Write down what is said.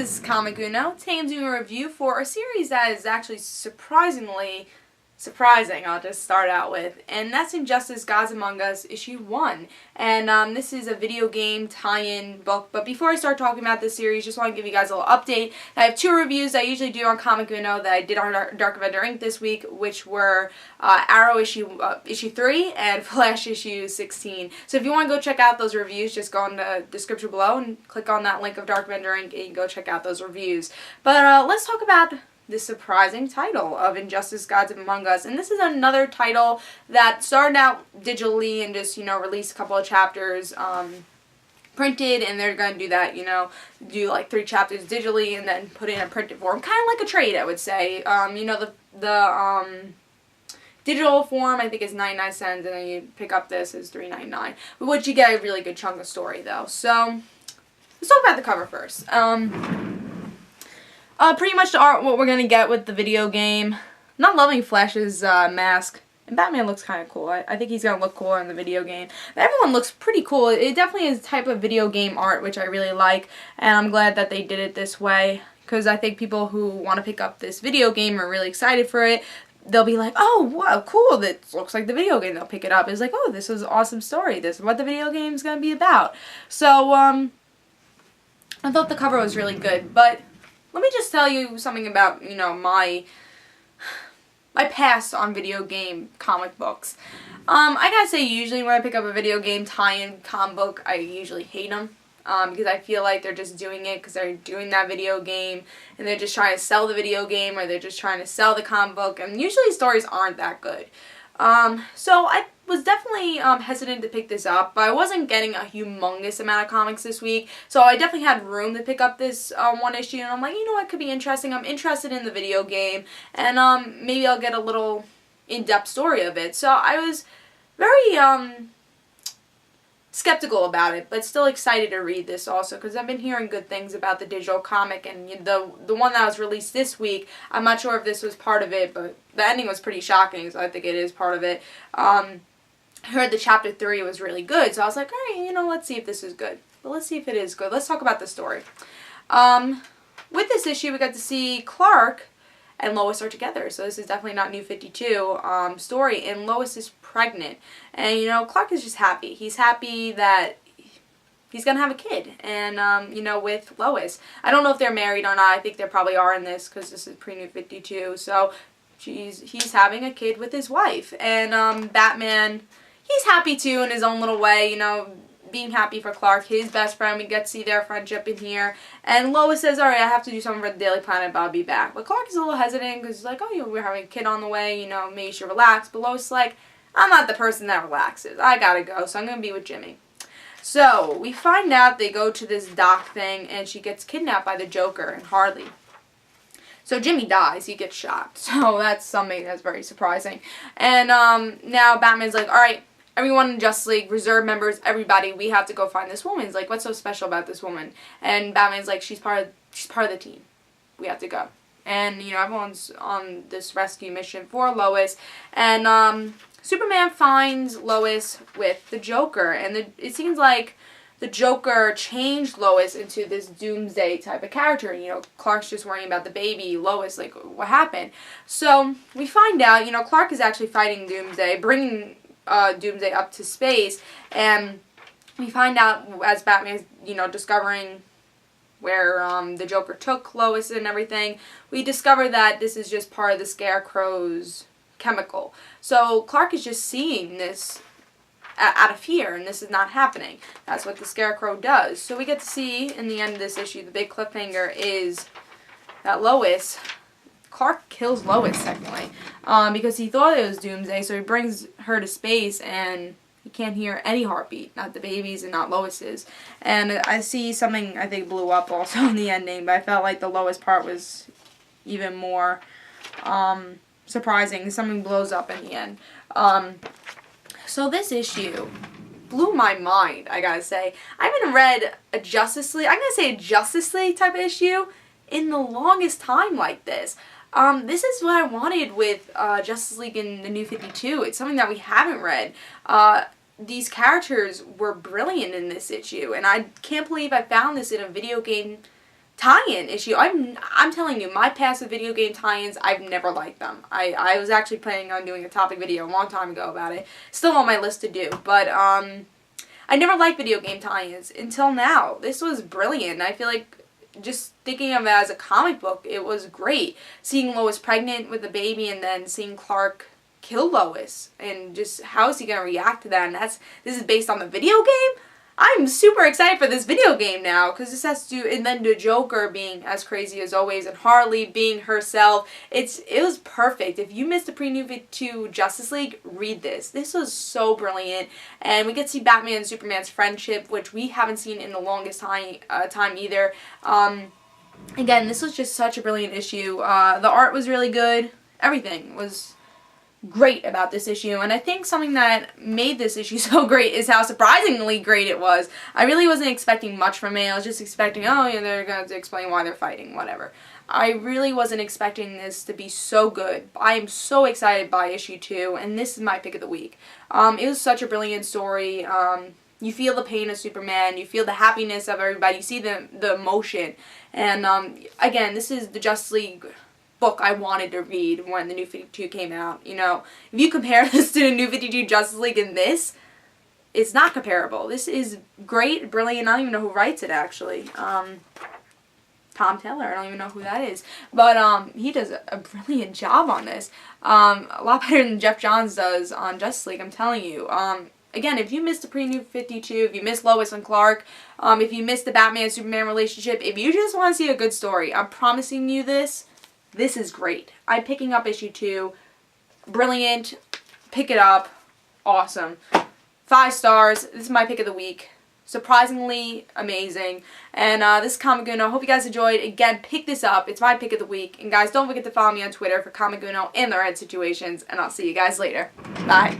is Comic Uno. Today I'm doing a review for a series that is actually surprisingly surprising, I'll just start out with, and that's Injustice Gods Among Us issue 1. And this is a video game tie-in book, but before I start talking about this series, just want to give you guys a little update. I have 2 reviews I usually do on Comic Uno that I did on Dark Avenger Inc. this week, which were Arrow issue 3 and Flash issue 16. So if you want to go check out those reviews, just go in the description below and click on that link of Dark Avenger Inc. and you can go check out those reviews. But let's talk about the surprising title of Injustice Gods Among Us. And this is another title that started out digitally and just, released a couple of chapters printed, and they're going to do that, do like 3 chapters digitally and then put it in a printed form. Kind of like a trade, I would say. The digital form, I think, is 99 cents, and then you pick up this is $3.99, which you get a really good chunk of story, though. So, let's talk about the cover first. Pretty much the art, what we're going to get with the video game. Not loving Flash's mask. And Batman looks kind of cool. I think he's going to look cooler in the video game. But everyone looks pretty cool. It definitely is a type of video game art, which I really like. And I'm glad that they did it this way, because I think people who want to pick up this video game are really excited for it. They'll be like, oh, wow, cool, that looks like the video game. They'll pick it up. It's like, oh, this is an awesome story. This is what the video game is going to be about. So, I thought the cover was really good. But let me just tell you something about, my past on video game comic books. I gotta say, usually when I pick up a video game tie-in comic book, I usually hate them. Because I feel like they're just doing it because they're doing that video game, and they're just trying to sell the video game, or they're just trying to sell the comic book, and usually stories aren't that good. So I was definitely hesitant to pick this up, but I wasn't getting a humongous amount of comics this week, so I definitely had room to pick up this one issue, and I'm like, what could be interesting? I'm interested in the video game, and maybe I'll get a little in-depth story of it. So I was very skeptical about it, but still excited to read this also, because I've been hearing good things about the digital comic, and the one that was released this week, I'm not sure if this was part of it, but the ending was pretty shocking, so I think it is part of it. I heard the chapter 3 was really good, so I was like, alright, let's see if this is good. But let's see if it is good. Let's talk about the story. With this issue, we got to see Clark and Lois are together, so this is definitely not New 52 story, and Lois is pregnant, and Clark is just happy. He's happy that he's gonna have a kid, and with Lois. I don't know if they're married or not. I think they probably are in this, because this is pre-New 52, so he's having a kid with his wife, and Batman, he's happy too in his own little way, being happy for Clark, his best friend. We get to see their friendship in here. And Lois says, alright, I have to do something for the Daily Planet, but I'll be back. But Clark is a little hesitant because he's like, oh, we're having a kid on the way, maybe you should relax. But Lois is like, I'm not the person that relaxes. I gotta go, so I'm going to be with Jimmy. So, we find out they go to this dock thing, and she gets kidnapped by the Joker and Harley. So Jimmy dies, he gets shot. So that's something that's very surprising. And now Batman's like, alright, everyone in Justice League, reserve members, everybody, we have to go find this woman. He's like, what's so special about this woman? And Batman's like, she's part of the team. We have to go. And, everyone's on this rescue mission for Lois. And Superman finds Lois with the Joker. And it seems like the Joker changed Lois into this doomsday type of character. Clark's just worrying about the baby. Lois, like, what happened? So we find out, Clark is actually fighting Doomsday, bringing Doomsday up to space, and we find out as Batman is, discovering where the Joker took Lois and everything, we discover that this is just part of the Scarecrow's chemical. So Clark is just seeing this out of fear, and this is not happening. That's what the Scarecrow does. So we get to see in the end of this issue, the big cliffhanger is that Clark kills Lois, technically, because he thought it was Doomsday, so he brings her to space, and he can't hear any heartbeat, not the baby's and not Lois's. And I see something, I think, blew up also in the ending, but I felt like the Lois part was even more surprising. Something blows up in the end. So this issue blew my mind, I gotta say. I haven't read a Justice League, I'm gonna say a Justice League type of issue in the longest time like this. This is what I wanted with Justice League in the New 52. It's something that we haven't read. These characters were brilliant in this issue, and I can't believe I found this in a video game tie-in issue. I'm telling you, my past with video game tie-ins, I've never liked them. I was actually planning on doing a topic video a long time ago about it. Still on my list to do, but I never liked video game tie-ins until now. This was brilliant. I feel like just thinking of it as a comic book, it was great. Seeing Lois pregnant with the baby and then seeing Clark kill Lois and just how is he going to react to that, and this is based on the video game? I'm super excited for this video game now because this has to do, and then the Joker being as crazy as always and Harley being herself. It was perfect. If you missed the preview to Justice League, read this. This was so brilliant, and we get to see Batman and Superman's friendship, which we haven't seen in the longest time either. Again, this was just such a brilliant issue. The art was really good. Everything was great about this issue, and I think something that made this issue so great is how surprisingly great it was. I really wasn't expecting much from it. I was just expecting, oh yeah, they're going to explain why they're fighting, whatever. I really wasn't expecting this to be so good. I am so excited by issue 2, and this is my pick of the week. It was such a brilliant story. You feel the pain of Superman, you feel the happiness of everybody, you see the emotion, and again, this is the Justice League book I wanted to read when the New 52 came out. You know, if you compare this to the New 52 Justice League and this, it's not comparable. This is great, brilliant. I don't even know who writes it, actually. Tom Taylor, I don't even know who that is. But he does a brilliant job on this. A lot better than Jeff Johns does on Justice League, I'm telling you. Again, if you missed the pre-New 52, if you missed Lois and Clark, if you missed the Batman-Superman relationship, if you just want to see a good story, I'm promising you this. This is great. I'm picking up issue 2. Brilliant. Pick it up. Awesome. 5 stars. This is my pick of the week. Surprisingly amazing. And this is Comic Uno. Hope you guys enjoyed. Again, pick this up. It's my pick of the week. And guys, don't forget to follow me on Twitter for Comic Uno and the Red Situations. And I'll see you guys later. Bye.